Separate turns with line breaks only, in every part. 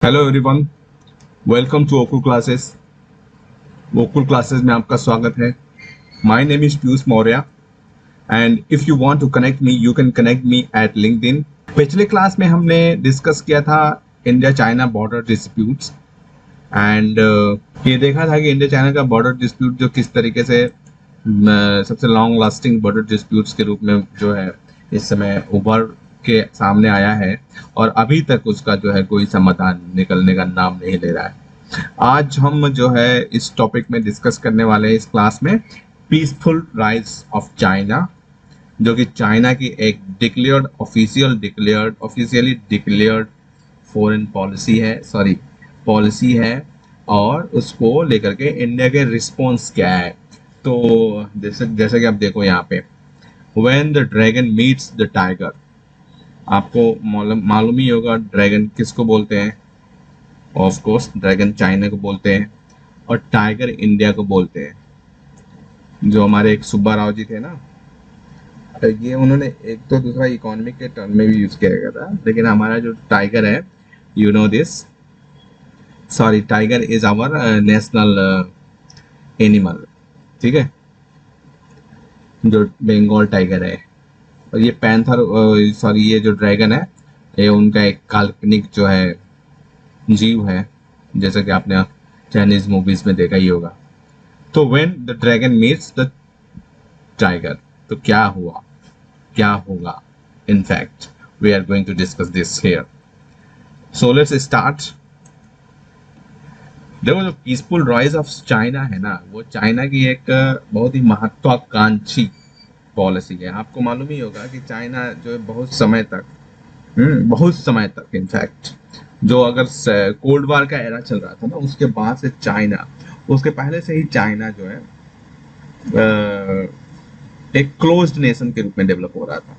Hello everyone, welcome to Okul classes. Okul classes में आपका स्वागत है। My name is Piyush Maurya and if you want to connect me you can connect me at LinkedIn. पिछले class में हमने discuss किया था India China border disputes and ये देखा था कि इंडिया चाइना का बॉर्डर डिस्प्यूट जो किस तरीके से सबसे लॉन्ग लास्टिंग बॉर्डर डिस्प्यूट्स के रूप में जो है इस समय उभर के सामने आया है और अभी तक उसका जो है कोई समाधान निकलने का नाम नहीं ले रहा है। आज हम जो है इस टॉपिक में डिस्कस करने वाले हैं इस क्लास में पीसफुल राइज ऑफ चाइना, जो कि चाइना की एक ऑफिशियली डिक्लेयर्ड फॉरेन पॉलिसी है, पॉलिसी है और उसको लेकर के इंडिया के रिस्पॉन्स क्या है। तो जैसे कि आप देखो यहाँ पे when the dragon meets the tiger, आपको मालूम ही होगा ड्रैगन किसको बोलते हैं। ऑफ कोर्स ड्रैगन चाइना को बोलते हैं और टाइगर इंडिया को बोलते हैं। जो हमारे एक सुब्बा राव जी थे ना, ये उन्होंने एक तो दूसरा इकोनॉमिक के टर्म में भी यूज किया गया था, लेकिन हमारा जो टाइगर है, you know this, sorry, tiger is our national animal, ठीक है, जो बंगाल टाइगर है। और ये पैंथर, सॉरी, ये जो ड्रैगन है ये उनका एक काल्पनिक जो है जीव है, जैसा कि आपने चाइनीज मूवीज में देखा ही होगा। तो when the dragon meets the tiger, तो क्या हुआ, क्या होगा, in fact we are going to discuss this here. So let's start. देखो, जो पीसफुल राइज ऑफ चाइना है ना, वो चाइना की एक बहुत ही महत्वाकांक्षी पॉलिसी है। आपको मालूम ही होगा कि चाइना जो है बहुत समय तक इनफैक्ट, जो अगर कोल्ड वार का एरा चल रहा था ना, उसके बाद से चाइना, उसके पहले से ही चाइना जो है एक क्लोज्ड नेशन के रूप में डेवलप हो रहा था।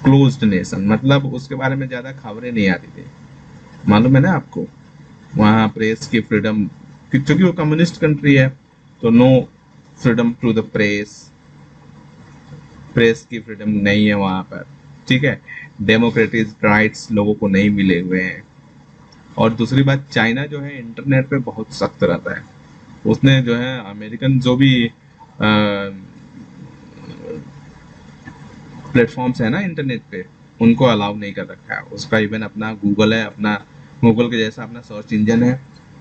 क्लोज्ड नेशन मतलब उसके बारे में ज्यादा खबरें नहीं आती थी, मालूम है ना आपको। वहाँ प्रेस की फ्रीडम, क्योंकि वो कम्युनिस्ट कंट्री है, तो no freedom to the press, press की फ्रीडम नहीं है वहाँ पर, ठीक है। डेमोक्रेटिक राइट्स लोगों को नहीं मिले हुए हैं। और दूसरी बात, चाइना जो है इंटरनेट पे बहुत सख्त रहता है। उसने जो है अमेरिकन जो भी प्लेटफॉर्म्स है ना इंटरनेट पे, उनको अलाउ नहीं कर रखा है। उसका इवन अपना गूगल है, अपना गूगल के जैसा अपना सर्च इंजन है,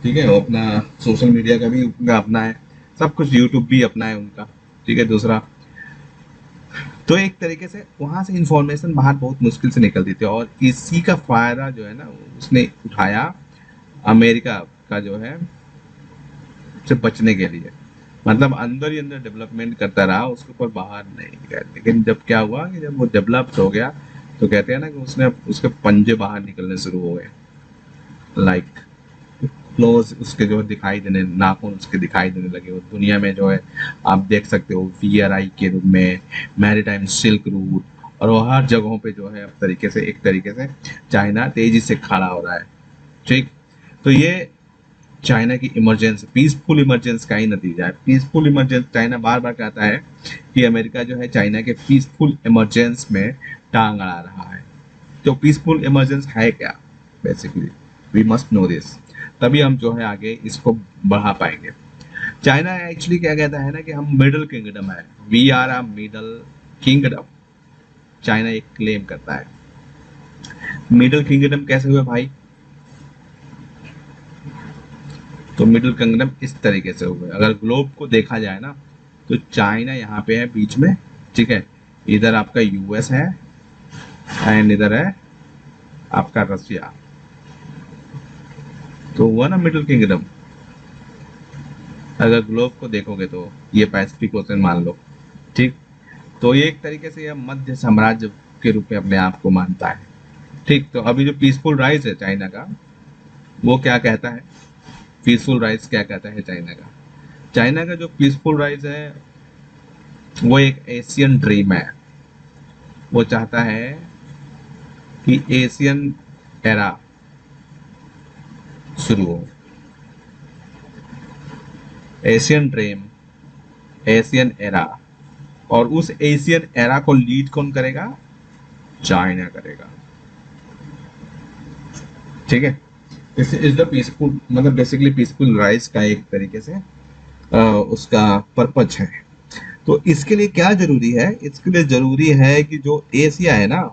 ठीक है, वो अपना सोशल मीडिया का भी उनका अपना है, सब कुछ, यूट्यूब भी अपना है उनका, ठीक है। दूसरा, तो एक तरीके से वहां से इंफॉर्मेशन बाहर बहुत मुश्किल से निकलती थी और इसी का फायदा जो है ना उसने उठाया अमेरिका का जो है से बचने के लिए। मतलब अंदर ही अंदर डेवलपमेंट करता रहा, उसके ऊपर बाहर नहीं गया। लेकिन जब क्या हुआ कि जब वो डेवलप्ड हो गया, तो कहते हैं ना कि उसने उसके पंजे बाहर निकलने शुरू हो गए, लाइक क्लोज उसके जो दिखाई देने, नाखून उसके दिखाई देने लगे। वो दुनिया में जो है आप देख सकते हो वीआरआई के रूप में, मैरीटाइम सिल्क रूट, और वो हर जगहों पे जो है अब तरीके से, एक तरीके से चाइना तेजी से खड़ा हो रहा है, ठीक। तो ये चाइना की इमरजेंसी, पीसफुल इमरजेंसी का ही नतीजा है। पीसफुल इमरजेंसी, चाइना बार बार कहता है कि अमेरिका जो है चाइना के पीसफुल इमरजेंसी में टांग अड़ा रहा है। तो पीसफुल इमरजेंसी है क्या, basically we must know this, तभी हम जो है आगे इसको बढ़ा पाएंगे। चाइना एक्चुअली क्या कहता है ना कि हम मिडिल किंगडम है, we are a middle kingdom, China एक क्लेम करता है। मिडिल किंगडम कैसे हुए भाई? तो मिडिल किंगडम इस तरीके से हुए, अगर ग्लोब को देखा जाए ना, तो चाइना यहाँ पे है बीच में, ठीक है। इधर आपका यूएस है एंड इधर है आपका रशिया, तो हुआ ना मिडिल किंगडम। अगर ग्लोब को देखोगे तो ये पैसिफिक ओशन मान लो, ठीक। तो ये एक तरीके से यह मध्य साम्राज्य के रूप में अपने आप को मानता है, ठीक। तो अभी जो पीसफुल राइज है चाइना का, वो क्या कहता है, पीसफुल राइज क्या कहता है चाइना का? चाइना का जो पीसफुल राइज है वो एक एशियन ड्रीम है। वो चाहता है कि एशियन एरा शुरू हो, एशियन ड्रीम, एशियन एरा। और उस एशियन एरा को लीड कौन करेगा? चाइना करेगा। ठीक है, दिस इज द पीसफुल, मतलब बेसिकली पीसफुल राइज का एक तरीके से उसका पर्पज है। तो इसके लिए क्या जरूरी है, इसके लिए जरूरी है कि जो एशिया है ना,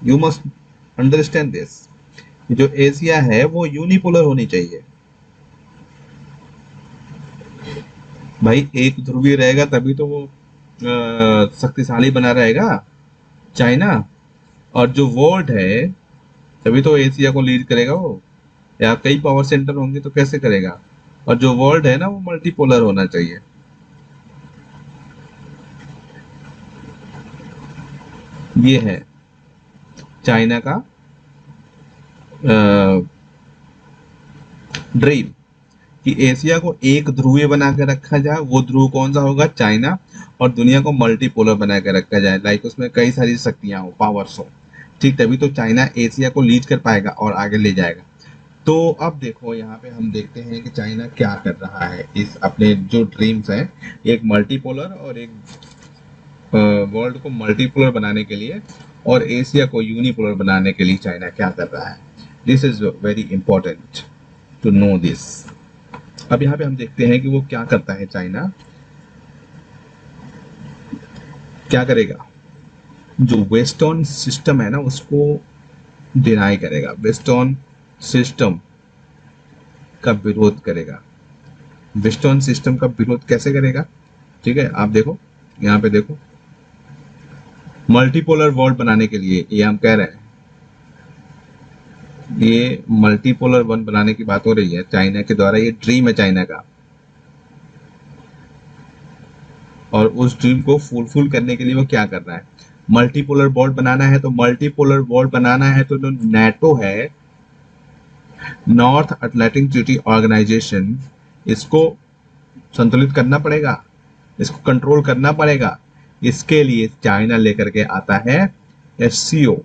यू मस्ट अंडरस्टैंड दिस, जो एशिया है वो यूनिपोलर होनी चाहिए। भाई एक ध्रुवीय रहेगा तभी तो वो शक्तिशाली बना रहेगा चाइना, और जो वर्ल्ड है तभी तो एशिया को लीड करेगा वो, या कई पावर सेंटर होंगे तो कैसे करेगा। और जो वर्ल्ड है ना वो मल्टीपोलर होना चाहिए। ये है चाइना का ड्रीम, कि एशिया को एक ध्रुवीय बना के रखा जाए। वो ध्रुव कौन सा होगा, चाइना, और दुनिया को मल्टीपोलर बना के रखा जाए, लाइक उसमें कई सारी शक्तियां हो, पावर्स हो, ठीक, तभी तो चाइना एशिया को लीड कर पाएगा और आगे ले जाएगा। तो अब देखो यहाँ पे हम देखते हैं कि चाइना क्या कर रहा है इस अपने जो ड्रीम्स हैं, एक मल्टीपोलर और एक वर्ल्ड को मल्टीपोलर बनाने के लिए, और एशिया को यूनिपोलर बनाने के लिए चाइना क्या कर रहा है। This is very important to know this. अब यहाँ पे हम देखते हैं कि वो क्या करता है, चाइना क्या करेगा, जो वेस्टर्न सिस्टम है ना उसको डिनाई करेगा, वेस्टर्न सिस्टम का विरोध करेगा। वेस्टर्न सिस्टम का विरोध कैसे करेगा, ठीक है, आप देखो यहाँ पे देखो, मल्टीपोलर वर्ल्ड बनाने के लिए ये हम कह रहे हैं, ये मल्टीपोलर वर्ल्ड बनाने की बात हो रही है चाइना के द्वारा, ये ड्रीम है चाइना का। और उस ड्रीम को फुलफिल करने के लिए वो क्या कर रहा है, मल्टीपोलर वर्ल्ड बनाना है। तो मल्टीपोलर वर्ल्ड बनाना है तो जो नेटो है, नॉर्थ अटलांटिक ट्रीटी ऑर्गेनाइजेशन, इसको संतुलित करना पड़ेगा, इसको कंट्रोल करना पड़ेगा। इसके लिए चाइना लेकर के आता है एससीओ।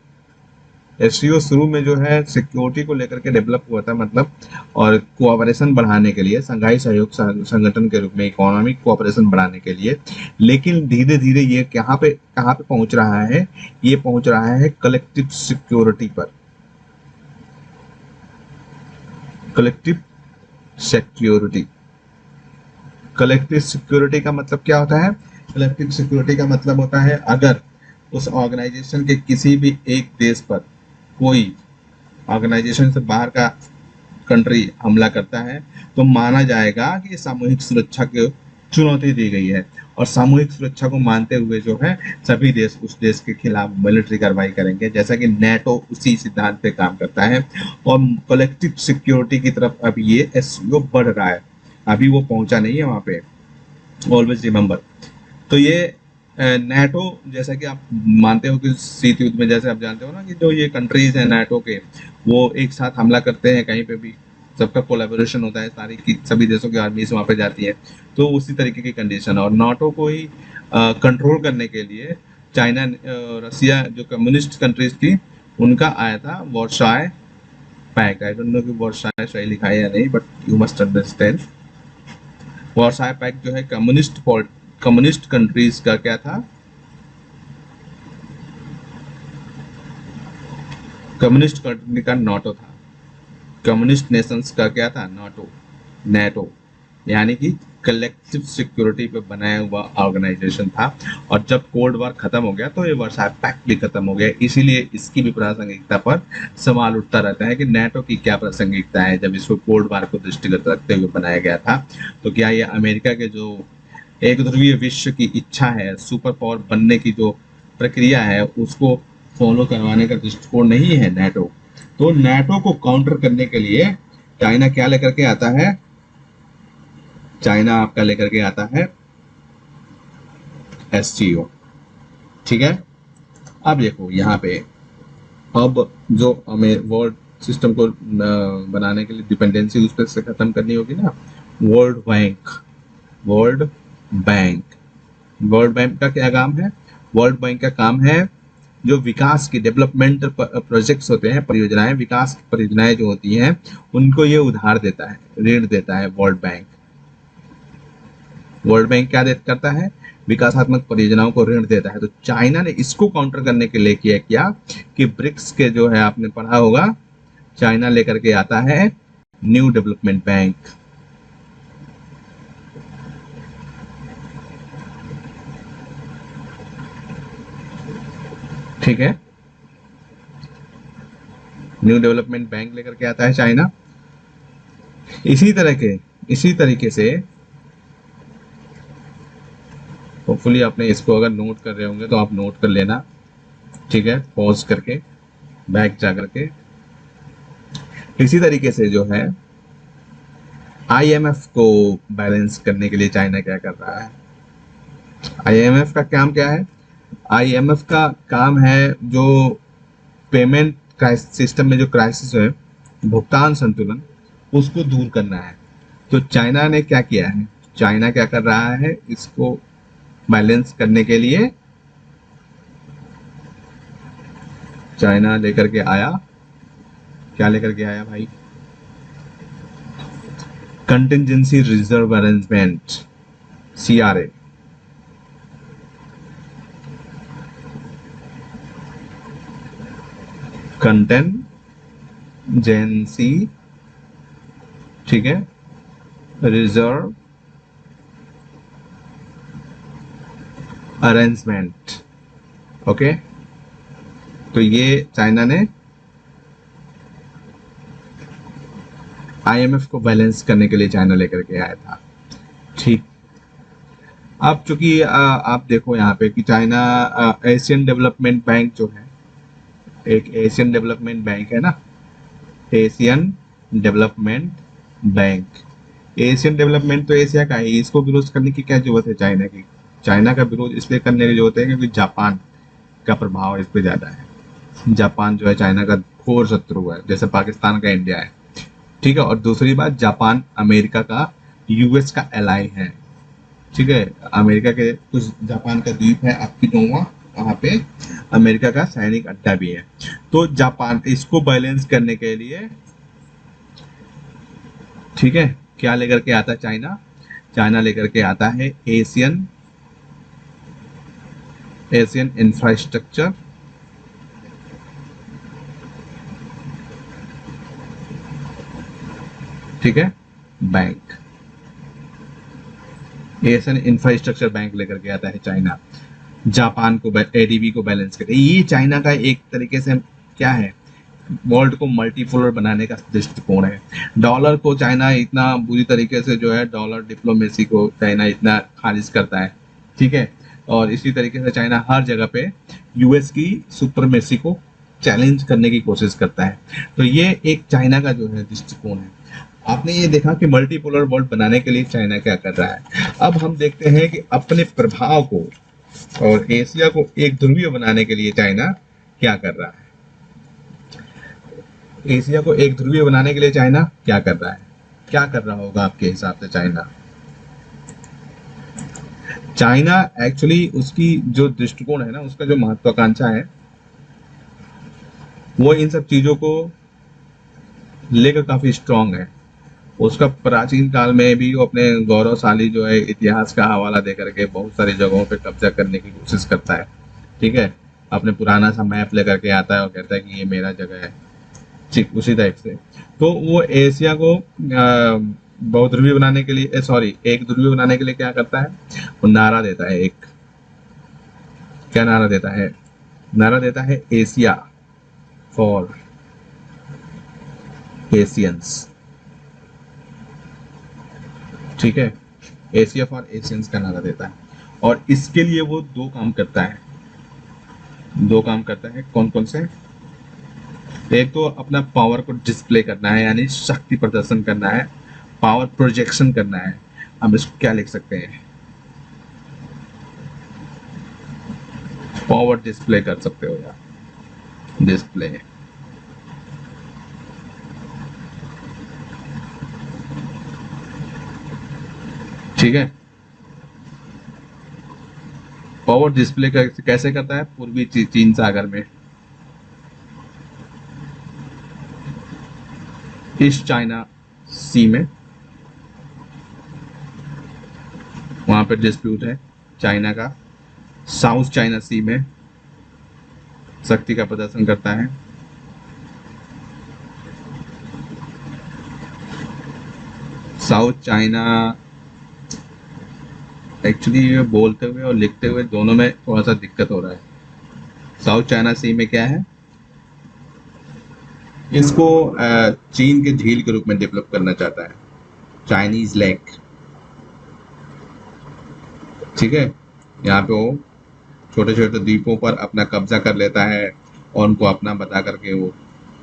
एससीओ शुरू में जो है सिक्योरिटी को लेकर के डेवलप हुआ था, मतलब, और कोऑपरेशन बढ़ाने के लिए, संघाई सहयोग संगठन के रूप में इकोनॉमिक कोऑपरेशन बढ़ाने के लिए। लेकिन धीरे धीरे ये कहाँ पे पहुंच रहा है, ये पहुंच रहा है कलेक्टिव सिक्योरिटी पर। कलेक्टिव सिक्योरिटी, कलेक्टिव सिक्योरिटी का मतलब क्या होता है, कलेक्टिव सिक्योरिटी का मतलब होता है अगर उस ऑर्गेनाइजेशन के किसी भी एक देश पर कोई ऑर्गेनाइजेशन से बाहर का कंट्री हमला करता है तो माना जाएगा कि सामूहिक सुरक्षा को चुनौती दी गई है, और सामूहिक सुरक्षा को मानते हुए जो है सभी देश उस देश के खिलाफ मिलिट्री कार्रवाई करेंगे, जैसा कि नेटो उसी सिद्धांत पे काम करता है। और कलेक्टिव सिक्योरिटी की तरफ अब ये एससीओ बढ़ रहा है, अभी वो पहुंचा नहीं है वहां पे, ऑलवेज रिमेंबर। तो ये नेटो, जैसा कि आप मानते हो कि शीत युद्ध में जैसे आप जानते हो ना कि जो ये कंट्रीज हैं नेटो के, वो एक साथ हमला करते हैं कहीं पे भी, सबका कोलैबोरेशन होता है, सारी की सभी देशों की आर्मीज वहाँ पे जाती है। तो उसी तरीके की कंडीशन, और नाटो को ही कंट्रोल करने के लिए चाइना, रसिया, जो कम्युनिस्ट कंट्रीज थी, उनका आया था Versailles pact. I don't know कि वर्साय सही लिखा है या नहीं, but you must understand, Versailles pact जो है कम्युनिस्ट कंट्रीज का क्या था, कम्युनिस्ट कंट्री का नाटो था, कम्युनिस्ट नेशंस का क्या था, नाटो, नेटो, यानी कि कलेक्टिव सिक्योरिटी पे बनाया हुआ ऑर्गेनाइजेशन था। और जब कोल्ड वॉर खत्म हो गया तो ये वर्साय पैक्ट भी खत्म हो गया, इसीलिए इसकी भी प्रासंगिकता पर सवाल उठता रहता है कि नेटो की क्या प्रासंगिकता है जब इसको कोल्ड वॉर को दृष्टिगत रखते हुए बनाया गया था। तो क्या ये अमेरिका के जो एक ध्रुवीय विश्व की इच्छा है, सुपर पावर बनने की जो प्रक्रिया है, उसको फॉलो करवाने का दृष्टिकोण नहीं है नेटो। तो नेटो को काउंटर करने के लिए चाइना क्या लेकर के आता है, चाइना आपका लेकर के आता है एससीओ, ठीक है। अब देखो यहाँ पे, अब जो हमें वर्ल्ड सिस्टम को बनाने के लिए डिपेंडेंसी उस पर से खत्म करनी होगी ना, world bank, world bank, world bank का क्या काम है, वर्ल्ड बैंक का काम है जो विकास की डेवलपमेंट प्रोजेक्ट्स होते हैं, परियोजनाएं, विकास की परियोजनाएं जो होती हैं, उनको ये उधार देता है, ऋण देता है वर्ल्ड बैंक। वर्ल्ड बैंक क्या करता है, विकासात्मक परियोजनाओं को ऋण देता है। तो चाइना ने इसको काउंटर करने के लिए किया क्या कि ब्रिक्स के जो है, आपने पढ़ा होगा चाइना लेकर के आता है न्यू डेवलपमेंट बैंक। ठीक है, न्यू डेवलपमेंट बैंक लेकर के आता है चाइना। इसी तरीके से होपफुली आपने इसको अगर नोट कर रहे होंगे तो आप नोट कर लेना। ठीक है, पॉज करके बैक जा करके। इसी तरीके से जो है आईएमएफ को बैलेंस करने के लिए चाइना क्या कर रहा है? आईएमएफ का काम क्या है? आईएमएफ का काम है जो पेमेंट सिस्टम में जो क्राइसिस है, भुगतान संतुलन, उसको दूर करना है। तो चाइना ने क्या किया है? चाइना क्या कर रहा है? इसको बैलेंस करने के लिए चाइना लेकर के आया, क्या लेकर के आया भाई? Contingency reserve arrangement, CRA. Contingency, ठीक है, रिजर्व अरेंजमेंट। ओके, तो ये चाइना ने आईएमएफ को बैलेंस करने के लिए चाइना लेकर के आया था। ठीक, अब चूंकि आप देखो यहाँ पे कि चाइना एशियन डेवलपमेंट बैंक जो है, एक एशियन डेवलपमेंट बैंक है ना, Asian development bank. Asian development तो एशिया का है, इसको विरोध करने की क्या जरूरत है चाइना की? चाइना का विरोध इसलिए करने की जरूरत है क्योंकि जापान का प्रभाव इस पे ज्यादा है। जापान जो है चाइना का घोर शत्रु है, जैसे पाकिस्तान का इंडिया है। ठीक है, और दूसरी बात, जापान अमेरिका का, यूएस का एलाई है। ठीक है, अमेरिका के कुछ जापान का द्वीप है अकिनोवा, वहां पे अमेरिका का सैनिक अड्डा भी है। तो जापान इसको बैलेंस करने के लिए, ठीक है, क्या लेकर के आता है चाइना? चाइना लेकर के आता है एशियन इंफ्रास्ट्रक्चर, ठीक है, बैंक। एशियन इंफ्रास्ट्रक्चर बैंक लेकर के आता है चाइना, जापान को, एडीबी को बैलेंस करके। ये चाइना का एक तरीके से क्या है, वर्ल्ड को मल्टीपोलर बनाने का दृष्टिकोण है। डॉलर को चाइना इतना बुरी तरीके से जो है, डॉलर डिप्लोमेसी को चाइना इतना खारिज करता है। ठीक है, और इसी तरीके से चाइना हर जगह पे यूएस की सुपरमेसी को चैलेंज करने की कोशिश करता है। तो ये एक चाइना का जो है दृष्टिकोण है। आपने ये देखा कि मल्टीपोलर वर्ल्ड बनाने के लिए चाइना क्या कर रहा है। अब हम देखते हैं कि अपने प्रभाव को और एशिया को एक ध्रुवीय बनाने के लिए चाइना क्या कर रहा है। एशिया को एक ध्रुवीय बनाने के लिए चाइना क्या कर रहा है? क्या कर रहा होगा आपके हिसाब से चाइना? चाइना एक्चुअली उसकी जो दृष्टिकोण है ना, उसका जो महत्वाकांक्षा है, वो इन सब चीजों को लेकर काफी स्ट्रांग है। उसका प्राचीन काल में भी वो अपने गौरवशाली जो है इतिहास का हवाला देकर के बहुत सारी जगहों पे कब्जा करने की कोशिश करता है। ठीक है, अपने पुराना सा मैप लेकर के आता है और कहता है कि ये मेरा जगह है। ठीक उसी टाइप से तो वो एशिया को बहुध्रुवीय बनाने के लिए, सॉरी, एक ध्रुवीय बनाने के लिए क्या करता है? वो नारा देता है। एक क्या नारा देता है? नारा देता है एशिया फॉर एशियंस। ठीक है, एशिया फॉर एशियंस का नारा देता है। और इसके लिए वो दो काम करता है। कौन कौन से? एक तो अपना पावर को डिस्प्ले करना है, यानी शक्ति प्रदर्शन करना है, पावर प्रोजेक्शन करना है। हम इसको क्या लिख सकते हैं? पावर डिस्प्ले कर सकते हो यार, डिस्प्ले। ठीक है, पावर डिस्प्ले कैसे करता है? पूर्वी चीन सागर में, ईस्ट चाइना सी में, वहां पे डिस्प्यूट है चाइना का। साउथ चाइना सी में शक्ति का प्रदर्शन करता है। साउथ चाइना, एक्चुअली ये बोलते हुए और लिखते हुए दोनों में थोड़ा सा दिक्कत हो रहा है। साउथ चाइना सी में क्या है, इसको चीन के झील के रूप में डेवलप करना चाहता है, चाइनीज लेक। ठीक है, यहाँ पे वो छोटे छोटे द्वीपों पर अपना कब्जा कर लेता है और उनको अपना बता करके वो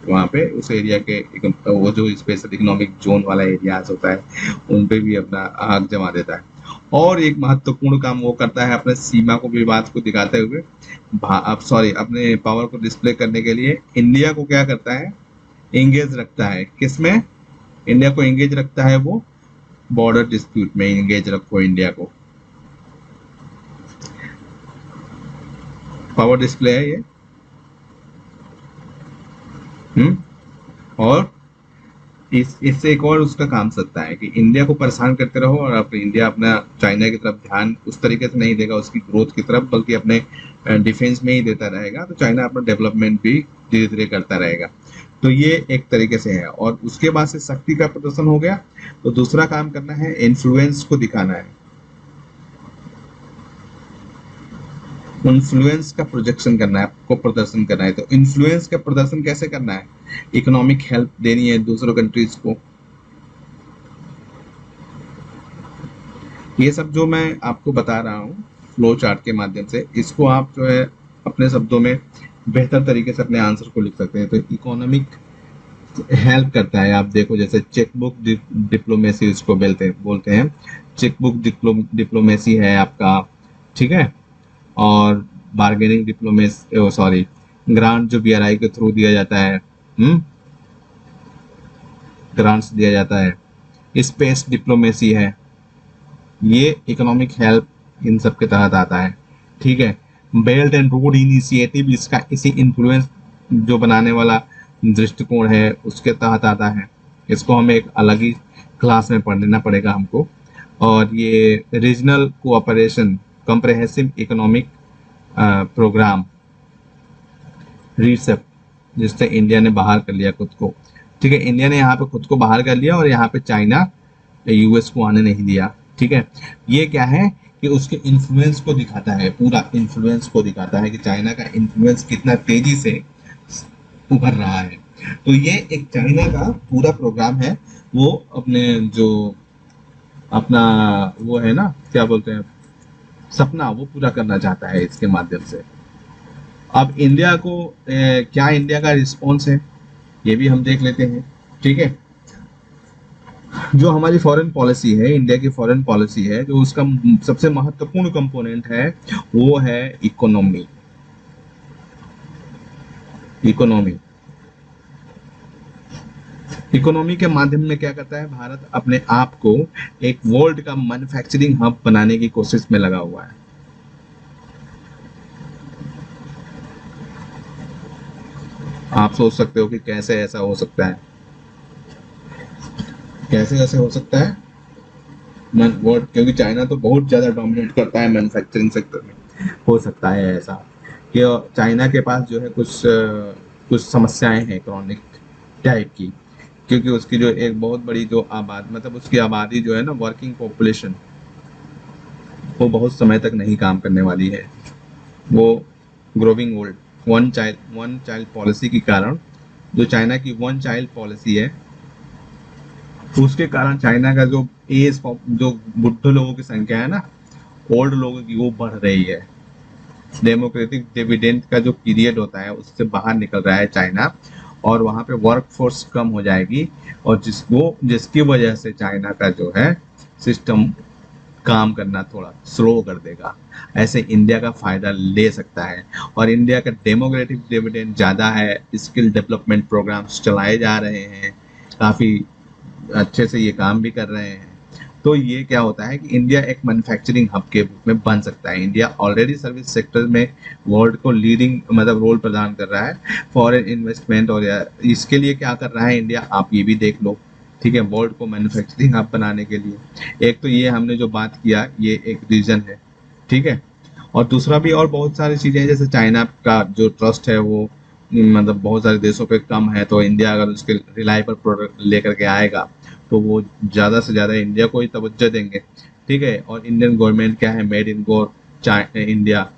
वहाँ पे उस एरिया के वो जो स्पेशल इकोनॉमिक जोन वाला एरियाज होता है उन पे भी अपना हक जमा देता है। और एक महत्वपूर्ण काम वो करता है अपने सीमा को, विवाद को दिखाते हुए, अपने पावर को डिस्प्ले करने के लिए इंडिया को क्या करता है, एंगेज रखता है। किसमें इंडिया को एंगेज रखता है, वो बॉर्डर डिस्प्यूट में एंगेज रखो इंडिया को। पावर डिस्प्ले है ये। और इससे एक और उसका काम सकता है कि इंडिया को परेशान करते रहो और इंडिया अपना चाइना की तरफ ध्यान उस तरीके से नहीं देगा उसकी ग्रोथ की तरफ, बल्कि अपने डिफेंस में ही देता रहेगा, तो चाइना अपना डेवलपमेंट भी धीरे धीरे करता रहेगा। तो ये एक तरीके से है। और उसके बाद से शक्ति का प्रदर्शन हो गया, तो दूसरा काम करना है इन्फ्लुएंस को दिखाना है, इन्फ्लुएंस का प्रोजेक्शन करना है, आपको प्रदर्शन करना है। तो इन्फ्लुएंस का प्रदर्शन कैसे करना है, इकोनॉमिक हेल्प देनी है दूसरों कंट्रीज को। ये सब जो मैं आपको बता रहा हूँ फ्लो चार्ट के माध्यम से, इसको आप जो है अपने शब्दों में बेहतर तरीके से अपने आंसर को लिख सकते हैं। तो इकोनॉमिक हेल्प करता है, आप देखो जैसे चेकबुक डिप्लोमेसी इसको बोलते हैं, चेकबुक डिप्लोमेसी है आपका, ठीक है। और बार्गेनिंग डिप्लोमेसी, सॉरी, ग्रांट जो बीआरआई के थ्रू दिया जाता है, ग्रांट्स दिया जाता है, स्पेस डिप्लोमेसी है, ये इकोनॉमिक हेल्प इन सब के तहत आता है, ठीक है। बेल्ट एंड रोड इनिशिएटिव इसका इसी इन्फ्लुएंस जो बनाने वाला दृष्टिकोण है उसके तहत आता है। इसको हमें एक अलग ही क्लास में पढ़ना पड़ेगा हमको। और ये regional cooperation comprehensive economic programme RCEP, जिससे इंडिया ने बाहर कर लिया खुद को, ठीक है। इंडिया ने यहाँ पे खुद को बाहर कर लिया और यहाँ पे चाइना यूएस को आने नहीं दिया, ठीक है। ये क्या है कि उसके इन्फ्लुएंस को दिखाता है, पूरा इन्फ्लुएंस को दिखाता है कि चाइना का इन्फ्लुएंस कितना तेजी से उभर रहा है। तो ये एक चाइना का पूरा प्रोग्राम है, वो अपने जो अपना वो है ना, क्या बोलते हैं, सपना, वो पूरा करना चाहता है इसके माध्यम से। अब इंडिया को क्या इंडिया का रिस्पॉन्स है ये भी हम देख लेते हैं, ठीक है। जो हमारी फॉरेन पॉलिसी है, इंडिया की फॉरेन पॉलिसी है, जो उसका सबसे महत्वपूर्ण कंपोनेंट है वो है इकोनॉमी। इकोनॉमी के माध्यम में क्या करता है भारत, अपने आप को एक वर्ल्ड का मैन्युफैक्चरिंग हब बनाने की कोशिश में लगा हुआ है। आप सोच सकते हो कि कैसे ऐसा हो सकता है, कैसे ऐसे हो सकता है, क्योंकि चाइना तो बहुत ज्यादा डोमिनेट करता है मैन्युफैक्चरिंग सेक्टर में। हो सकता है ऐसा कि चाइना के पास जो है कुछ समस्याएं हैं इकोनॉमिक टाइप की, क्योंकि उसकी जो एक बहुत बड़ी जो मतलब उसकी आबादी जो है ना, वर्किंग पॉपुलेशन, वो बहुत समय तक नहीं काम करने वाली है। वो growing old one child policy के कारण, जो चाइना की वन चाइल्ड पॉलिसी है, उसके कारण चाइना का जो एज, जो बुढ़े लोगों की संख्या है ना, ओल्ड लोगों की, वो बढ़ रही है। डेमोक्रेटिक डिविडेंड का जो पीरियड होता है उससे बाहर निकल रहा है चाइना, और वहाँ पे वर्क फोर्स कम हो जाएगी, और जिसकी वजह से चाइना का जो है सिस्टम काम करना थोड़ा स्लो कर देगा। ऐसे इंडिया का फायदा ले सकता है। और इंडिया का डेमोक्रेटिक डिविडेंड ज़्यादा है, स्किल डेवलपमेंट प्रोग्राम्स चलाए जा रहे हैं, काफ़ी अच्छे से ये काम भी कर रहे हैं। तो ये क्या होता है कि इंडिया एक मैन्युफैक्चरिंग हब के रूप में बन सकता है। इंडिया ऑलरेडी सर्विस सेक्टर में वर्ल्ड को लीडिंग मतलब रोल प्रदान कर रहा है, फॉरेन इन्वेस्टमेंट, और इसके लिए क्या कर रहा है इंडिया, आप ये भी देख लो, ठीक है। वर्ल्ड को मैन्युफैक्चरिंग हब बनाने के लिए एक तो ये हमने जो बात किया, ये एक रीजन है, ठीक है। और दूसरा भी और बहुत सारी चीज़ें, जैसे चाइना का जो ट्रस्ट है वो मतलब बहुत सारे देशों पे कम है, तो इंडिया अगर उसके रिलायबल प्रोडक्ट लेकर के आएगा तो वो ज़्यादा से ज़्यादा इंडिया को ही तवज्जो देंगे। ठीक है, और इंडियन गवर्नमेंट क्या है, मेड इन गो इंडिया,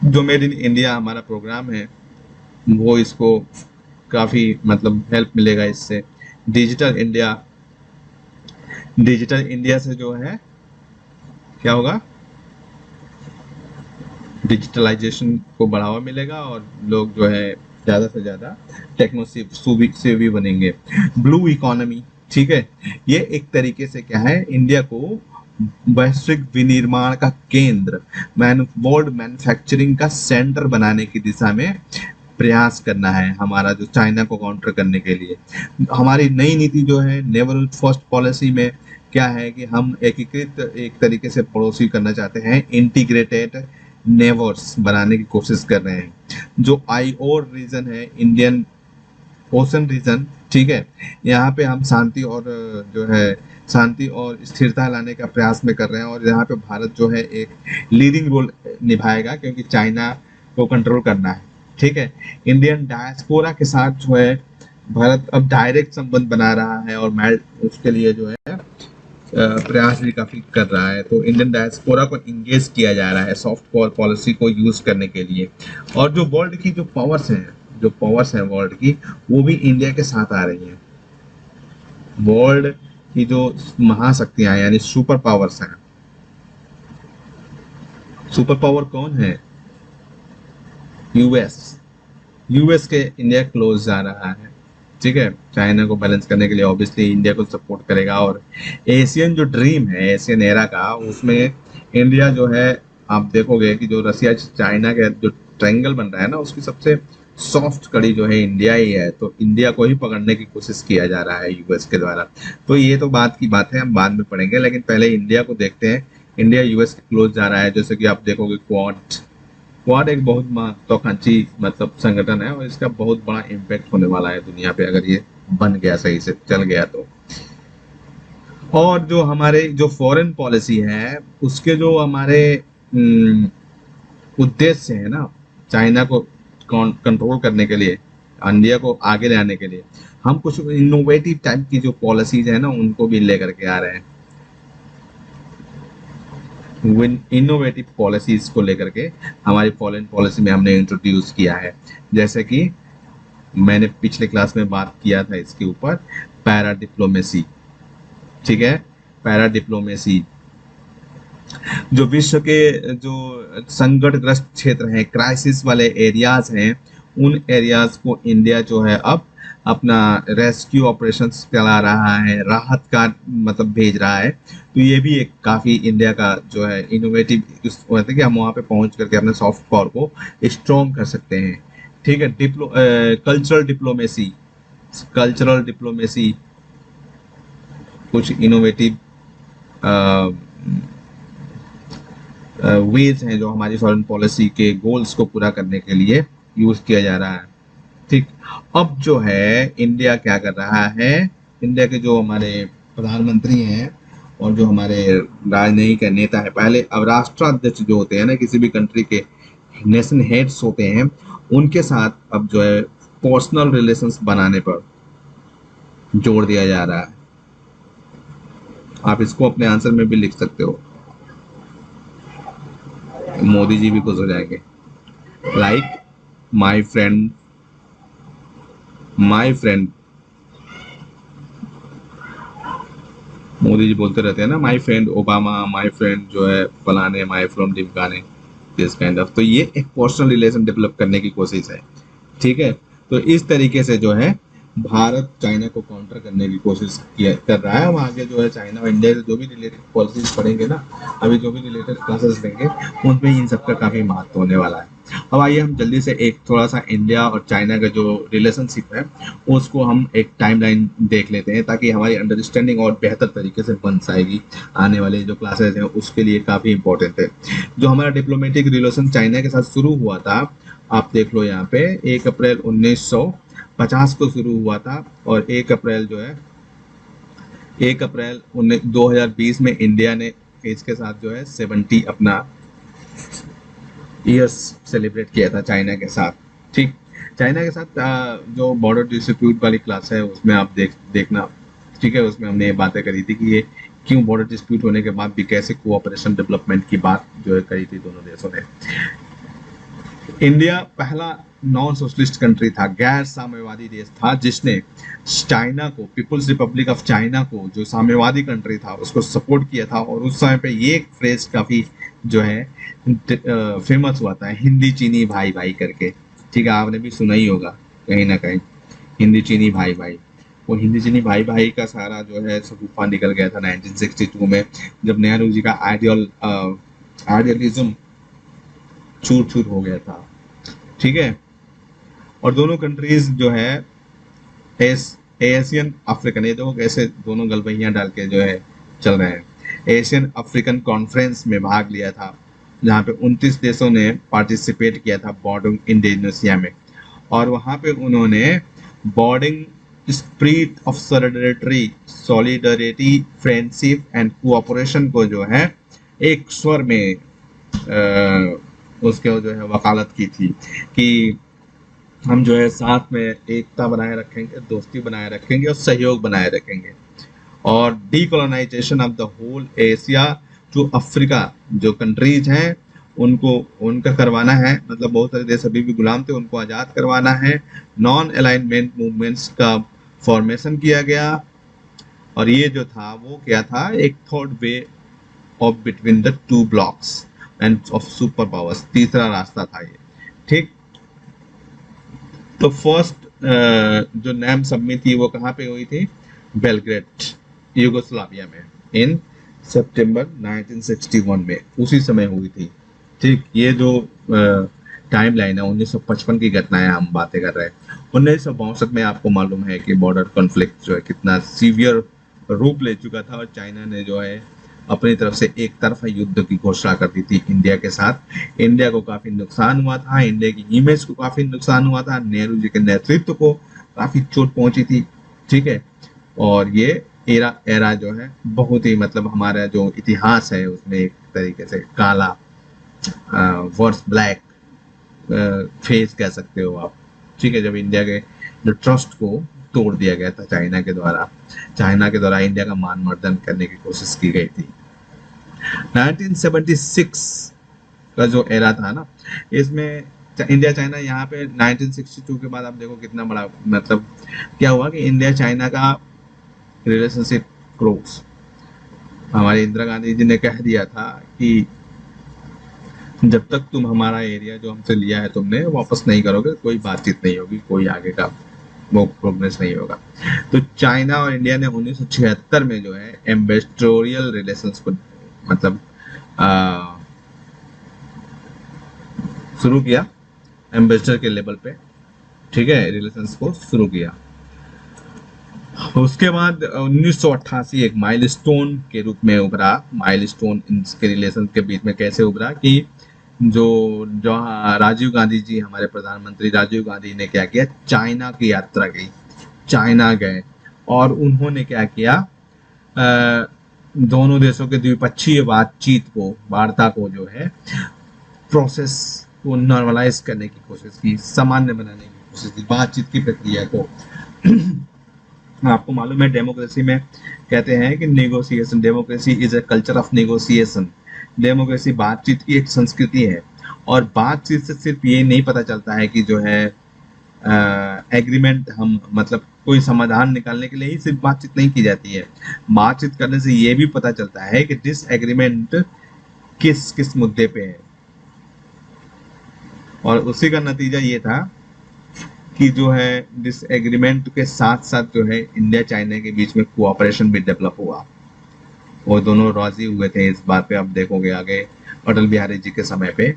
जो मेड इन इंडिया हमारा प्रोग्राम है वो इसको काफ़ी मतलब हेल्प मिलेगा इससे। डिजिटल इंडिया, डिजिटल इंडिया से जो है क्या होगा, डिजिटलाइजेशन को बढ़ावा मिलेगा और लोग जो है ज़्यादा से ज़्यादा टेक्नो से भी बनेंगे। ब्लू इकोनॉमी, ठीक है, ये एक तरीके से क्या है, इंडिया को वैश्विक विनिर्माण का केंद्र, वर्ल्ड मैन्युफैक्चरिंग का सेंटर बनाने की दिशा में प्रयास करना है हमारा, जो चाइना को काउंटर करने के लिए। हमारी नई नीति जो है नेवल फर्स्ट पॉलिसी में क्या है कि हम एकीकृत एक तरीके से पड़ोसी करना चाहते हैं, इंटीग्रेटेड नेवर्स बनाने की कोशिश कर रहे हैं। जो आई और रीजन है, इंडियन ओशन रीजन, ठीक है, यहाँ पे हम शांति और जो है शांति और स्थिरता लाने का प्रयास में कर रहे हैं, और यहाँ पे भारत जो है एक लीडिंग रोल निभाएगा क्योंकि चाइना को कंट्रोल करना है। ठीक है, इंडियन डायस्पोरा के साथ जो है भारत अब डायरेक्ट संबंध बना रहा है और उसके लिए जो है प्रयास भी काफी कर रहा है। तो इंडियन डायस्पोरा को इंगेज किया जा रहा है सॉफ्ट पावर पॉलिसी को यूज करने के लिए। और जो वर्ल्ड की जो पावर्स हैं, जो पावर्स हैं वर्ल्ड की, वो भी इंडिया के साथ आ रही हैं। वर्ल्ड की जो महाशक्तियां यानी सुपर पावर्स हैं, सुपर पावर कौन है, यूएस, यूएस के इंडिया क्लोज जा रहा है। ठीक है, चाइना को बैलेंस करने के लिए ऑब्वियसली इंडिया को सपोर्ट करेगा। और एशियन जो ड्रीम है एशियन एरा का, उसमें इंडिया जो है, आप देखोगे कि जो रसिया चाइना के जो ट्रायंगल बन रहा है ना, उसकी सबसे सॉफ्ट कड़ी जो है इंडिया ही है। तो इंडिया को ही पकड़ने की कोशिश किया जा रहा है यूएस के द्वारा। तो ये तो बात की बात है, हम बाद में पढ़ेंगे, लेकिन पहले इंडिया को देखते हैं। इंडिया यूएस के क्लोज जा रहा है, जैसे कि आप देखोगे क्वाड एक बहुत महत्वाकांक्षी मतलब संगठन है और इसका बहुत बड़ा इम्पैक्ट होने वाला है दुनिया पे, अगर ये बन गया, सही से चल गया तो। और जो हमारे जो फॉरेन पॉलिसी है, उसके जो हमारे उद्देश्य है ना, चाइना को कंट्रोल करने के लिए, इंडिया को आगे ले आने के लिए, हम कुछ इनोवेटिव टाइप की जो पॉलिसीज है ना, उनको भी लेकर के आ रहे हैं। इनोवेटिव पॉलिसीज को लेकर के हमारी फॉरेन पॉलिसी में हमने इंट्रोड्यूस किया है। जैसे कि मैंने पिछले क्लास में बात किया था इसके ऊपर, पैरा डिप्लोमेसी। ठीक है, पैरा डिप्लोमेसी जो विश्व के जो संकटग्रस्त क्षेत्र हैं, क्राइसिस वाले एरियाज हैं, उन एरियाज को इंडिया जो है अब अपना रेस्क्यू ऑपरेशंस चला रहा है, राहत का मतलब भेज रहा है। तो ये भी एक काफ़ी इंडिया का जो है इनोवेटिव होता है कि हम वहाँ पे पहुँच करके अपने सॉफ्ट पावर को स्ट्रॉन्ग कर सकते हैं। ठीक है, कल्चरल डिप्लोमेसी, कल्चरल डिप्लोमेसी कुछ इनोवेटिव वेज हैं जो हमारी फॉरेन पॉलिसी के गोल्स को पूरा करने के लिए यूज किया जा रहा है। ठीक, अब जो है इंडिया क्या कर रहा है, इंडिया के जो हमारे प्रधानमंत्री हैं और जो हमारे राजनयिक नेता है, पहले अब राष्ट्राध्यक्ष जो होते हैं ना किसी भी कंट्री के, नेशन हेड्स होते हैं, उनके साथ अब जो है पर्सनल रिलेशंस बनाने पर जोर दिया जा रहा है। आप इसको अपने आंसर में भी लिख सकते हो, मोदी जी भी खुश हो जाएंगे। Like my friend, Modi ji बोलते रहते हैं ना, my friend Obama, my friend जो है फलाने, माई फ्रेंड ढिमकाने, दिस काइंड ऑफ। तो ये एक पर्सनल रिलेशन डेवलप करने की कोशिश है। ठीक है, तो इस तरीके से जो है भारत चाइना को काउंटर करने की कोशिश कर रहा है। हम आगे जो है चाइना और इंडिया से जो भी रिलेटेड पॉलिसीज पढ़ेंगे ना, अभी जो भी रिलेटेड क्लासेस लेंगे, उनमें इन सब का काफी महत्व होने वाला है। अब आइए हम जल्दी से एक थोड़ा सा इंडिया और चाइना का जो रिलेशनशिप है उसको हम एक टाइमलाइन देख लेते हैं, ताकि हमारी अंडरस्टैंडिंग और बेहतर तरीके से बन जाएगी। आने वाले जो क्लासेस हैं उसके लिए काफी इंपॉर्टेंट है। जो हमारा डिप्लोमेटिक रिलेशन चाइना के साथ शुरू हुआ था, आप देख लो यहाँ पे 1 अप्रैल 1950 को शुरू हुआ था, और 1 अप्रैल जो है 1 अप्रैल 2020 में इंडिया ने इसके साथ जो है 70 अपना ईयर्स सेलिब्रेट किया था चाइना के साथ। ठीक, चाइना के साथ जो बॉर्डर डिस्प्यूट वाली क्लास है उसमें आप देखना, ठीक है, उसमें हमने ये बातें करी थी कि ये क्यों बॉर्डर डिस्प्यूट होने के बाद भी कैसे कोऑपरेशन डेवलपमेंट की बात जो है करी थी दोनों देशों ने। इंडिया पहला नॉन सोशलिस्ट कंट्री था, गैर साम्यवादी देश था, जिसने चाइना को, पीपुल्स रिपब्लिक ऑफ चाइना को, जो साम्यवादी कंट्री था, उसको सपोर्ट किया था। और उस समय पे ये एक फ्रेज काफी जो है फेमस हुआ था, हिंदी चीनी भाई भाई करके, ठीक है, आपने भी सुना ही होगा कहीं ना कहीं, हिंदी चीनी भाई भाई। वो हिंदी चीनी भाई भाई का सारा जो है सगुफा निकल गया था 1962 में, जब नेहरू जी का आइडियलिज्म चूर चूर हो गया था, ठीक है। और दोनों कंट्रीज जो है एशियन अफ्रीकन, ये देखो कैसे दोनों गलबहियां डाल के जो है चल रहे हैं, एशियन अफ्रीकन कॉन्फ्रेंस में भाग लिया था, जहाँ पे 29 देशों ने पार्टिसिपेट किया था बॉर्डिंग इंडोनेशिया में। और वहाँ पे उन्होंने boarding spirit of solidarity, friendship and cooperation को जो है एक स्वर में उसके जो है वकालत की थी कि हम जो है साथ में एकता बनाए रखेंगे, दोस्ती बनाए रखेंगे और सहयोग बनाए रखेंगे। और decolonisation of the whole Asia, जो अफ्रीका जो कंट्रीज हैं उनको उनका करवाना है, मतलब बहुत सारे देश अभी भी गुलाम थे, उनको आज़ाद करवाना है। नॉन अलाइनमेंट मूवमेंट्स का फॉर्मेशन किया गया। और ये जो था वो क्या था, एक third way of between the two blocks end of super powers, तीसरा रास्ता था ये, ठीक। तो फर्स्ट जो नेम सबमिट थी वो कहाँ पे हुई थी, बेलग्रेड, यूगोस्लाविया में, इन सितंबर 1961 में, उसी समय हुई थी, ठीक। ये जो टाइम लाइन है 1955 की घटनाएं हम बातें कर रहे हैं। 1962 में आपको मालूम है कि बॉर्डर कॉन्फ्लिक्ट जो है कितना सीवियर रूप ले चुका था, और चाइना ने जो है अपनी तरफ से एक तरफा युद्ध की घोषणा कर दी थी इंडिया के साथ। इंडिया को काफी नुकसान हुआ था, इंडिया की इमेज को काफी नुकसान हुआ था, नेहरू जी के नेतृत्व को काफी चोट पहुंची थी, ठीक है। और ये एरा जो है बहुत ही, मतलब हमारा जो इतिहास है उसमें एक तरीके से काला वर्स ब्लैक फेस कह सकते हो आप, ठीक है, जब इंडिया के जो ट्रस्ट को तोड़ दिया गया था चाइना के द्वारा इंडिया का मान मर्दन करने की कोशिश की गई थी। 1976 का जो एरा था ना, इसमें इंडिया चाइना, यहाँ पे 1962 के बाद आप देखो कितना बड़ा, मतलब क्या हुआ कि इंडिया चाइना का रिलेशनशिप क्लोज। हमारे इंदिरा गांधी जी ने कह दिया था कि जब तक तुम हमारा एरिया जो हमसे लिया है तुमने वापस नहीं करोगे, कोई बातचीत नहीं होगी, कोई आगे का वो प्रोग्रेस नहीं होगा। तो चाइना और इंडिया ने 1976 में जो है एम्बेस्टोरियल रिलेशंस को, मतलब शुरू किया, एम्बेसडर के लेवल पे, ठीक है, रिलेशंस को शुरू किया। उसके बाद 1988 एक माइलस्टोन के रूप में उभरा। माइलस्टोन इनके रिलेशन के बीच में कैसे उभरा कि जो राजीव गांधी जी, हमारे प्रधानमंत्री राजीव गांधी ने क्या किया, चाइना की यात्रा की, चाइना गए और उन्होंने क्या किया, दोनों देशों के द्विपक्षीय बातचीत को, वार्ता को जो है प्रोसेस को नॉर्मलाइज करने की कोशिश की, सामान्य बनाने की कोशिश की, बातचीत की प्रक्रिया को। आपको मालूम है डेमोक्रेसी में कहते हैं कि negotiation, democracy is a culture of negotiation. Democracy बातचीत की एक संस्कृति है, और बातचीत से सिर्फ ये नहीं पता चलता है कि जो है एग्रीमेंट, हम मतलब कोई समाधान निकालने के लिए ही सिर्फ बातचीत नहीं की जाती है। बातचीत करने से ये भी पता चलता है कि डिसएग्रीमेंट किस किस मुद्दे पे है। और उसी का नतीजा ये था कि जो है डिसएग्रीमेंट के साथ साथ जो है इंडिया चाइना के बीच में कोऑपरेशन भी डेवलप हुआ। वो दोनों राजी हुए थे इस बात पे, आप देखोगे आगे अटल बिहारी जी के समय पे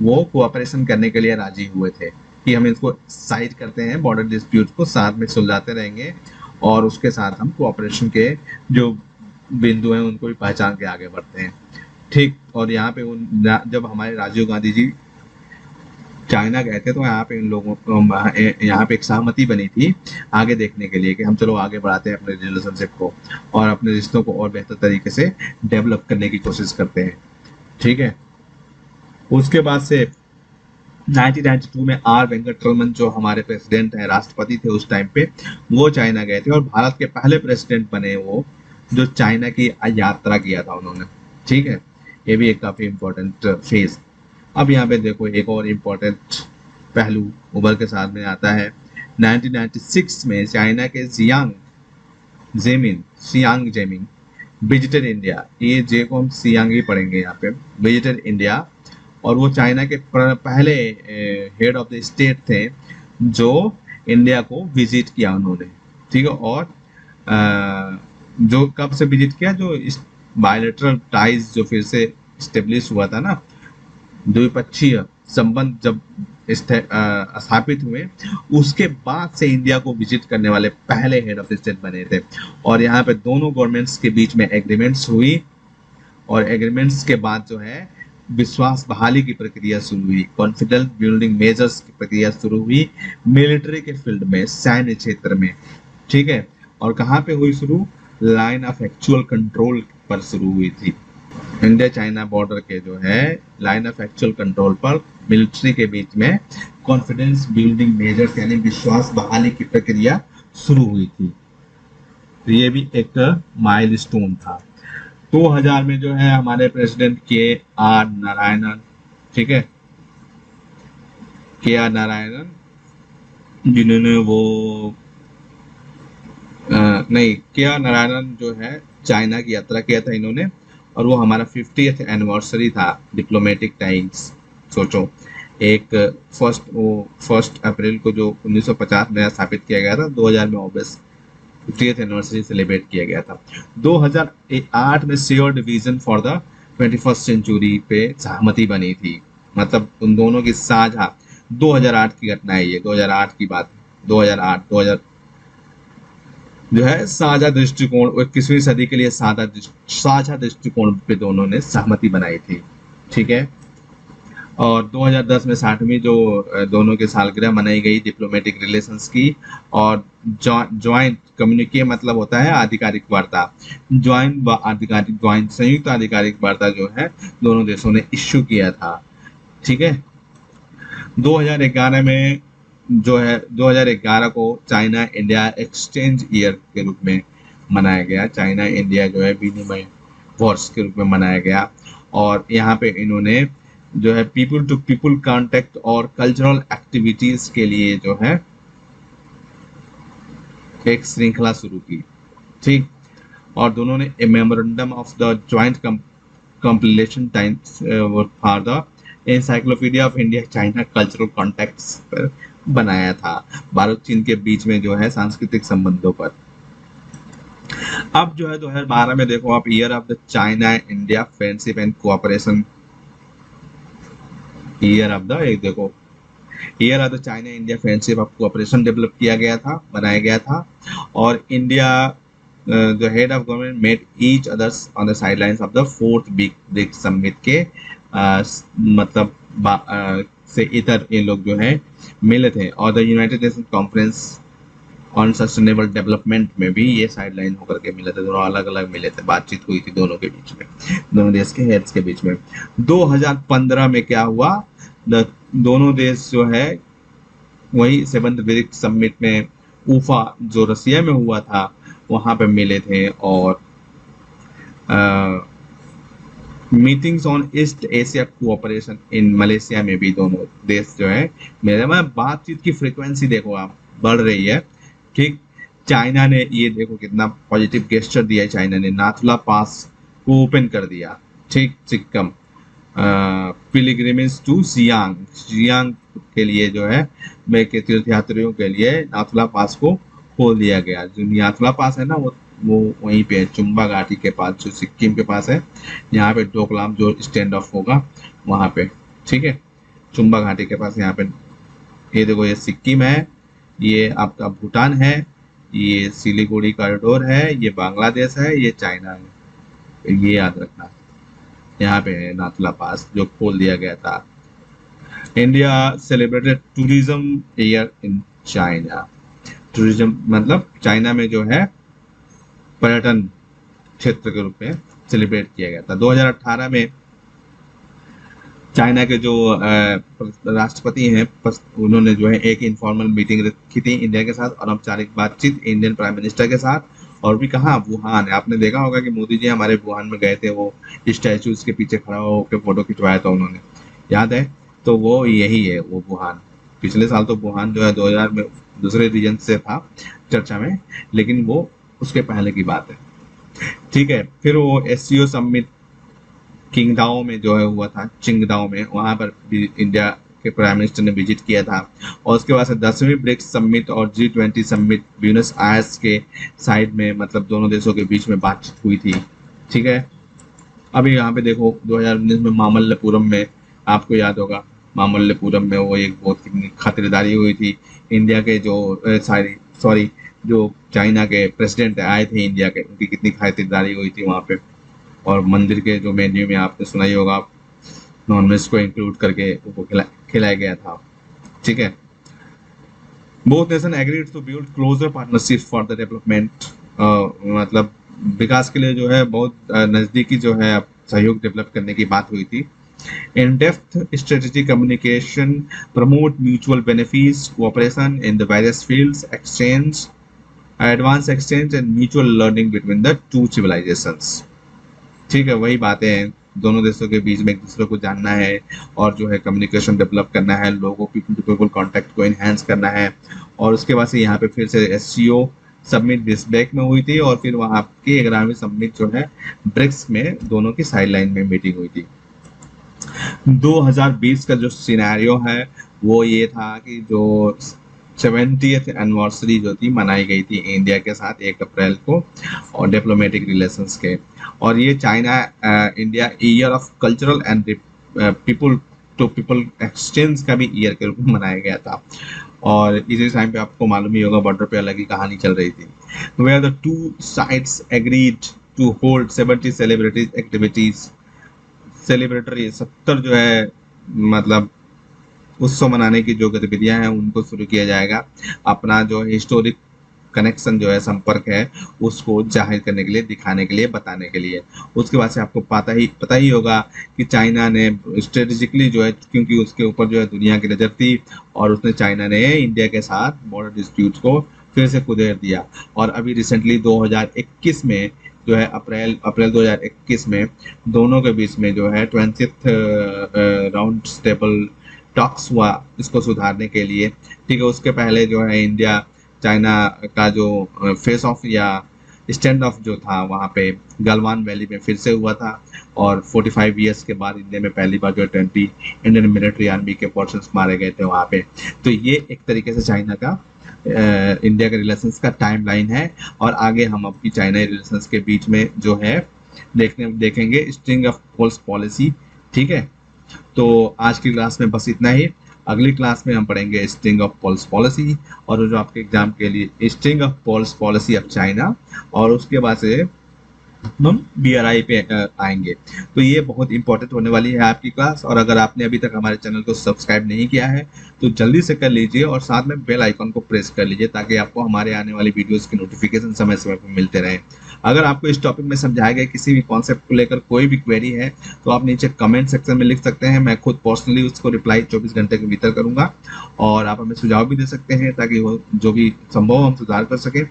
वो कोऑपरेशन करने के लिए राजी हुए थे कि हम इसको साइड करते हैं, बॉर्डर डिस्प्यूट को साथ में सुलझाते रहेंगे, और उसके साथ हम कोऑपरेशन के जो बिंदु हैं उनको भी पहचान के आगे बढ़ते हैं, ठीक। और यहाँ पे जब हमारे राजीव गांधी जी चाइना गए थे तो यहाँ पे इन लोगों को, यहाँ पे एक सहमति बनी थी आगे देखने के लिए कि हम चलो आगे बढ़ाते हैं अपने रिलेशनशिप को और अपने रिश्तों को और बेहतर तरीके से डेवलप करने की कोशिश करते हैं, ठीक है। उसके बाद से 1992 में आर वेंकटरमन जो हमारे प्रेसिडेंट हैं, राष्ट्रपति थे उस टाइम पे, वो चाइना गए थे और भारत के पहले प्रेसिडेंट बने वो, जो चाइना की यात्रा किया था उन्होंने। ठीक है, ये भी एक काफी इम्पोर्टेंट फेज। अब यहाँ पे देखो एक और इम्पोर्टेंट पहलू उभर के सामने आता है। 1996 में चाइना के सियांग जेमिंग विजिटेड इंडिया, ये जे को हम सियांग ही पढ़ेंगे यहाँ पे, विजिटेड इंडिया। और वो चाइना के पहले हेड ऑफ द स्टेट थे जो इंडिया को विजिट किया उन्होंने। ठीक है, और जो कब से विजिट किया, जो बायलेटरल टाइज जो फिर से स्टेब्लिश हुआ था ना, द्विपक्षीय संबंध जब स्थापित हुए, उसके बाद से इंडिया को विजिट करने वाले पहले हेड ऑफ स्टेट बने थे। और यहाँ पे दोनों गवर्नमेंट्स के बीच में एग्रीमेंट्स हुई, और एग्रीमेंट्स के बाद जो है विश्वास बहाली की प्रक्रिया शुरू हुई, कॉन्फिडेंस बिल्डिंग मेजर्स की प्रक्रिया शुरू हुई मिलिट्री के फील्ड में, सैन्य क्षेत्र में। ठीक है, और कहाँ पे हुई शुरू, लाइन ऑफ एक्चुअल कंट्रोल पर शुरू हुई थी। इंडिया चाइना बॉर्डर के जो है लाइन ऑफ एक्चुअल कंट्रोल पर मिलिट्री के बीच में कॉन्फिडेंस बिल्डिंग मेजर्स यानी विश्वास बहाली की प्रक्रिया शुरू हुई थी। तो ये भी एक माइलस्टोन था। 2000 में जो है हमारे प्रेसिडेंट के आर नारायणन, ठीक है, के आर नारायणन, जिन्होंने वो नहीं, के आर नारायणन जो है चाइना की यात्रा किया था इन्होंने, और वो हमारा 50th एनिवर्सरी था डिप्लोमेटिक टाइम्स। सोचो, एक फर्स्ट अप्रैल को जो 1950 में स्थापित किया गया था, 2000 में ऑब्वियस 50th एनिवर्सरी सेलिब्रेट किया गया था। 2008 में shared vision for the 21st century पे सहमति बनी थी, मतलब उन दोनों की साझा 2008 की घटना है ये, 2008 की बात, 2008 जो है साझा दृष्टिकोण, 21वीं सदी के लिए साझा दृष्टिकोण पे दोनों ने सहमति बनाई थी। ठीक है, और 2010 में 60वीं जो दोनों की सालगिरह मनाई गई डिप्लोमेटिक रिलेशंस की, और ज्वाइंट कम्युनिके मतलब होता है आधिकारिक वार्ता, ज्वाइंट संयुक्त आधिकारिक वार्ता जो है दोनों देशों ने इश्यू किया था। ठीक है, 2011 में जो है 2011 को चाइना इंडिया एक्सचेंज ईयर के रूप में मनाया गया, चाइना इंडिया जो है विनिमय वर्ष के रूप में मनाया गया। और यहाँ पे इन्होंने जो है पीपल टू पीपल कांटेक्ट और कल्चरल एक्टिविटीज के लिए जो है एक श्रृंखला शुरू की। ठीक, और दोनों ने a memorandum of the joint compilation times for the encyclopaedia of India China cultural contacts पर बनाया था, भारत चीन के बीच में जो है सांस्कृतिक संबंधों पर। अब जो है 2012 में देखो आप, year of the China India friendship and cooperation, year of the, एक देखो, year of the China India friendship of cooperation develop किया गया था, बनाया गया था। और India the head of government met each others on the sidelines of the 4th BRICS summit के मतलब से इतर ये लोग जो है मिले थे। और the United nation conference on sustainable development में भी ये साइड लाइन होकर के मिले थे, दोनों अलग अलग मिले थे, बातचीत हुई थी दोनों के बीच में, दोनों देश के हेड्स के बीच में। 2015 में क्या हुआ, दोनों देश जो है वही 7th ब्रिक्स समिट में उफा जो रसिया में हुआ था वहां पे मिले थे। और meetings on east Asia cooperation in Malaysia में भी दोनों देश जो है मेरे में बातचीत की फ्रीक्वेंसी देखो आप बढ़ रही है। ठीक, चाइना ने ये देखो कितना पॉजिटिव गेस्चर दिया है, चाइना ने नाथुला पास को ओपन कर दिया। ठीक, सिक्किम पिलग्रिमेज टू सियांग के लिए जो है मैं के तीर्थयात्रियों के लिए नाथुला पास को खोल दिया गया। जो नाथुला पास है ना वो वहीं पे चुम्बा घाटी के पास, जो सिक्किम के पास है, यहाँ पे डोकलाम जो स्टैंड ऑफ होगा वहाँ पे। ठीक है, चुम्बा घाटी के पास, यहाँ पे ये देखो, ये सिक्किम है, ये आपका भूटान है, ये सिलीगुड़ी कॉरिडोर है, ये बांग्लादेश है, ये चाइना है, ये याद रखना। यहाँ पे है नाथुला पास जो खोल दिया गया था। India celebrated tourism year in China, tourism मतलब चाइना में जो है पर्यटन क्षेत्र के रूप में सेलिब्रेट किया गया था। 2018 में चाइना के जो राष्ट्रपति हैं उन्होंने जो है एक इनफॉर्मल मीटिंग रखी थी इंडिया के साथ, अनौपचारिक बातचीत इंडियन प्राइम मिनिस्टर के साथ। और भी कहाँ, वुहान। आपने देखा होगा कि मोदी जी हमारे वुहान में गए थे, वो स्टैचूज के पीछे खड़ा होकर फोटो खिंचवाया था उन्होंने, याद है? तो वो यही है वो वुहान। पिछले साल तो वुहान जो है 2000 में दूसरे रीजन से था चर्चा में, लेकिन वो उसके पहले की बात है। ठीक है, फिर वो एससीओ समिट किंगडाओ में जो है हुआ था, चिंगदाओ में, वहां पर भी इंडिया के प्राइम मिनिस्टर ने विजिट किया था। और उसके बाद से 10वीं ब्रिक्स समिट और G20 समिट ब्यूनस आयर्स के साइड में, मतलब दोनों देशों के बीच में बातचीत हुई थी। ठीक है, अभी यहाँ पे देखो 2019 में मामल्लपुरम में, आपको याद होगा मामल्लपुरम में वो एक बहुत कितनी खातिरदारी हुई थी। इंडिया के जो सॉरी जो चाइना के प्रेसिडेंट आए थे इंडिया के, उनकी कितनी खातिरदारी हुई थी वहाँ पे। और मंदिर के जो मेन्यू में आपने सुना ही होगा, नॉनवेज को इंक्लूड करके उनको खिलाया गया था। ठीक है, both nation agreed to build closer partnership for the development, मतलब विकास के लिए जो है बहुत नजदीकी जो है सहयोग डेवलप करने की बात हुई थी। In depth strategic communication, promote mutual benefits, cooperation in the various fields, exchange, advanced exchange and mutual learning between the two civilizations. ठीक है, वही बातें हैं, दोनों देशों के बीच में एक दूसरे को जानना है और जो है कम्युनिकेशन डेवलप करना है, लोगों पीपल टू पीपल कॉन्टैक्ट को इनहेंस करना है। और उसके बाद से यहाँ पे फिर से एससीओ समिट बिस्बेक में हुई थी, और फिर वहाँ की 11वीं समिट जो है ब्रिक्स में, दोनों की साइडलाइन में मीटिंग हुई थी। 2020 का जो सिनेरियो है वो ये था कि जो 70th एनिवर्सरी जो थी मनाई गई थी इंडिया के साथ 1 अप्रैल को, और डिप्लोमेटिक रिलेशंस के, और ये China India year of cultural and people to people exchange का भी ईयर के रूप में मनाया गया था। और इसी टाइम पे आपको मालूम ही होगा बॉर्डर पे अलग ही कहानी चल रही थी। Where the two sides agreed to hold 70 celebrities activities, celebratory 70 जो है मतलब उत्सव मनाने की जो गतिविधियां हैं उनको शुरू किया जाएगा। अपना जो हिस्टोरिक कनेक्शन जो है, संपर्क है, उसको जाहिर करने के लिए, दिखाने के लिए, बताने के लिए। उसके बाद से आपको पता ही होगा कि चाइना ने स्ट्रेटेजिकली जो है, क्योंकि उसके ऊपर जो है दुनिया की नजर थी, और उसने चाइना ने इंडिया के साथ बॉर्डर डिस्प्यूट को फिर से कुदेर दिया। और अभी रिसेंटली 2021 में जो है अप्रैल 2021 में दोनों के बीच में जो है 20th राउंड टेबल टॉक्स हुआ इसको सुधारने के लिए। ठीक है, उसके पहले जो है इंडिया चाइना का जो फेस ऑफ या स्टैंड ऑफ जो था वहाँ पे गलवान वैली में फिर से हुआ था, और 45 ईयर्स के बाद इंडिया में पहली बार जो 20 इंडियन मिलिट्री आर्मी के पर्सन्स मारे गए थे वहाँ पे। तो ये एक तरीके से चाइना का इंडिया के रिलेशंस का टाइमलाइन है। और आगे हम अपनी चाइना रिलेशंस के बीच में जो है देखेंगे स्ट्रिंग ऑफ पोल्स पॉलिसी। ठीक है, तो आज की क्लास में बस इतना ही। अगली क्लास में हम पढ़ेंगे स्ट्रिंग ऑफ पोल्स पॉलिसी, और जो आपके एग्जाम के लिए string of pearls policy of China, और उसके बाद से हम BRI पे आएंगे। तो ये बहुत इंपॉर्टेंट होने वाली है आपकी क्लास। और अगर आपने अभी तक हमारे चैनल को सब्सक्राइब नहीं किया है तो जल्दी से कर लीजिए, और साथ में बेल आइकन को प्रेस कर लीजिए, ताकि आपको हमारे आने वाली वीडियोस की नोटिफिकेशन समय समय पर मिलते रहे। अगर आपको इस टॉपिक में समझाए गए किसी भी कॉन्सेप्ट को लेकर कोई भी क्वेरी है तो आप नीचे कमेंट सेक्शन में लिख सकते हैं। मैं खुद पर्सनली उसको रिप्लाई 24 घंटे के भीतर करूंगा, और आप हमें सुझाव भी दे सकते हैं ताकि वो जो भी संभव हम सुधार कर सकें।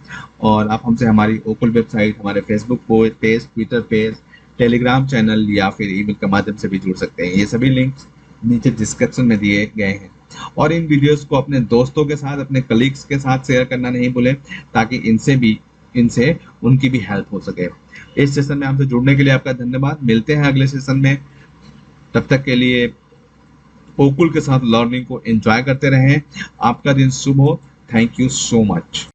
और आप हमसे हमारी ओकुल वेबसाइट, हमारे Facebook page, Twitter page, Telegram channel या फिर ईमेल के माध्यम से भी जुड़ सकते हैं। ये सभी लिंक्स नीचे डिस्क्रिप्शन में दिए गए हैं। और इन वीडियोस को अपने दोस्तों के साथ, अपने कलीग्स के साथ शेयर करना नहीं भूलें, ताकि इनसे उनकी भी हेल्प हो सके। इस सेशन में हमसे जुड़ने के लिए आपका धन्यवाद। मिलते हैं अगले सेशन में, तब तक के लिए ओकुल के साथ लर्निंग को एंजॉय करते रहें। आपका दिन शुभ हो। Thank you so much.